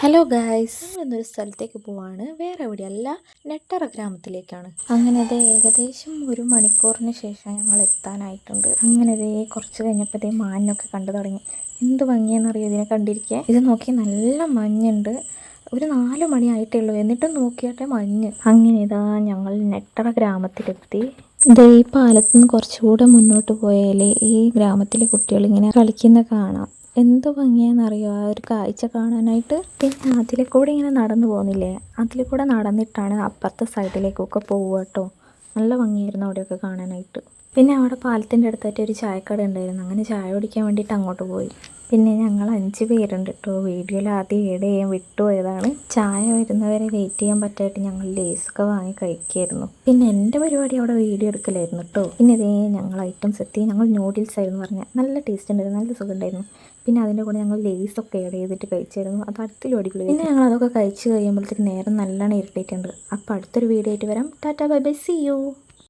Hello guys, നമ്മളൊരു സ്ഥലത്തേക്ക് പോവാണ്. വേറെ എവിടെയല്ല, നെട്ടറ ഗ്രാമത്തിലേക്കാണ്. അങ്ങനെ അത് ഏകദേശം 1 മണിക്കൂറിന് ശേഷം ഞങ്ങൾ എത്താനായിട്ടുണ്ട്. അങ്ങനെ ഇതേ കുറച്ച് കഴിഞ്ഞപ്പോഴത്തേ മാനിനൊക്കെ കണ്ടു തുടങ്ങി. എന്ത് ഭംഗിയെന്നറിയോ ഇതിനെ കണ്ടിരിക്കുക. ഇത് നോക്കി നല്ല മഞ്ഞുണ്ട്. ഒരു 4 മണി ആയിട്ടേ ഉള്ളൂ, എന്നിട്ടും നോക്കിയാട്ടെ മഞ്ഞ്. അങ്ങനെ ഇതാ ഞങ്ങൾ നെട്ടറ ഗ്രാമത്തിലെത്തി. ദേ ഈ പാലത്തുനിന്ന് കുറച്ചുകൂടെ മുന്നോട്ട് പോയാൽ ഈ ഗ്രാമത്തിലെ കുട്ടികൾ ഇങ്ങനെ കളിക്കുന്ന കാണാം. എന്ത് ഭംഗിയാണെന്നറിയോ ആ ഒരു കാഴ്ച കാണാനായിട്ട്. പിന്നെ അതിലെ കൂടെ ഇങ്ങനെ നടന്നു പോകുന്നില്ലേ, അതിലെ കൂടെ നടന്നിട്ടാണ് അപ്പുറത്തെ സൈഡിലേക്കൊക്കെ പോവുക കേട്ടോ. നല്ല ഭംഗിയായിരുന്നു അവിടെയൊക്കെ കാണാനായിട്ട്. പിന്നെ അവിടെ പാലത്തിൻ്റെ അടുത്തായിട്ട് ഒരു ചായക്കട ഉണ്ടായിരുന്നു. അങ്ങനെ ചായ കുടിക്കാൻ വേണ്ടിയിട്ട് അങ്ങോട്ട് പോയി. പിന്നെ ഞങ്ങൾ 5 പേരുണ്ട് കേട്ടോ. വീഡിയോയിൽ ആദ്യം ഏഡ് ചെയ്യാൻ വിട്ടുപോയതാണ്. ചായ വരുന്നവരെ വെയിറ്റ് ചെയ്യാൻ പറ്റായിട്ട് ഞങ്ങൾ ലേസൊക്കെ വാങ്ങി കഴിക്കായിരുന്നു. പിന്നെ എൻ്റെ പരിപാടി അവിടെ വീഡിയോ എടുക്കലായിരുന്നു കേട്ടോ. പിന്നെ ഇതേ ഞങ്ങൾ ഐറ്റംസ് എത്തി. ഞങ്ങൾ നൂഡിൽസ് ആയിരുന്നു പറഞ്ഞാൽ നല്ല ടേസ്റ്റ് ഉണ്ടായിരുന്നു, നല്ല സുഖം ഉണ്ടായിരുന്നു. പിന്നെ അതിൻ്റെ കൂടെ ഞങ്ങൾ ലേസൊക്കെ ആഡ് ചെയ്തിട്ട് കഴിച്ചായിരുന്നു. അത് അടുത്തിലും അടിപൊളി. പിന്നെ ഞങ്ങൾ അതൊക്കെ കഴിച്ച് കഴിയുമ്പോഴത്തേക്ക് നേരം നല്ലോണം ഇറിറ്റേറ്റ് ഉണ്ട്. അപ്പോൾ അടുത്തൊരു വീഡിയോ ആയിട്ട് വരാം. Tata bye bye, see U.